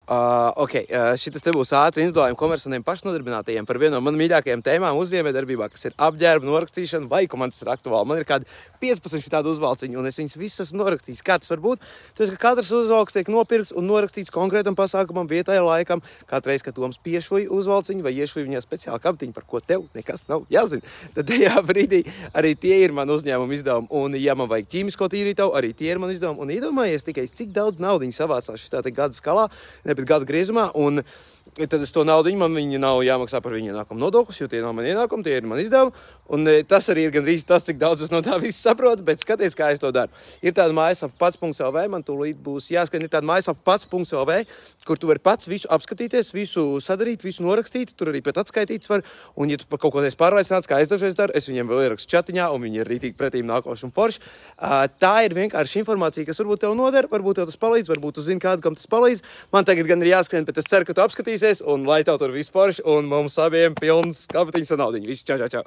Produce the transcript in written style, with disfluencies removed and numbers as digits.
Šitas te būs ātri individuāliem komersaniem pašnodarbinātajiem par vienu no man mīļākajiem tēmām uzņēmējdarbībā, kas ir apģērba norakstīšana vai, ko man tas ir aktuāli. Man ir kādi 15 tādu uzvalciņu, un es viņus visus esmu norakstījis. Kā tas var būt? Tāpēc, ka katrs uzvalks tiek nopirkts un norakstīts konkrētam pasākumam, vietai, laikam. Katru reizi, kad Toms piešuja uzvalciņu vai iešuja viņā speciāli kabatiņu, par ko tev nekas nav jāzina, tad tajā brīdī arī tie ir man uzņēmuma izdevumi. Un, ja man vajag ķīmisko tīrītavu, arī tie ir man izdevumi. Un iedomājies tikai, cik daudz naudiņu savācās šitā te gada skalā, bet gada griezumā, un tad es to naudiņu, man viņa nav jāmaksā par viņu ienākumu nodokļus, jo tie nav man ienākumi, tie ir man izdevumi, un tas arī ir gandrīz tas, cik daudz es no tā visu saprotu, bet skaties, kā es to daru. Ir tāda mājaslapa pats.lv, man tūlīt būs jāskan, ir tāda mājaslapa pats.lv, kur tu vari pats visu apskatīties, visu sadarīt, visu norakstīt, tur arī pēc atskaitīts var, un ja tu par kaut ko neesi pārliecināts, kā es dažreiz daru, es viņiem vēl ierakstu čatiņā, un viņi ir rītīgi pretīm nākoši un forši. Tā ir vienkārši informācija, kas varbūt tev noder, varbūt tev tas palīdz, varbūt tu zini kādu, kam tas palīdz. Man tagad gan ir jāskrien, bet es ceru, ka tu apskatīsies, un lai tev tur viss forši, un mums abiem pilns kabatiņas un naudiņu. Viss, čau.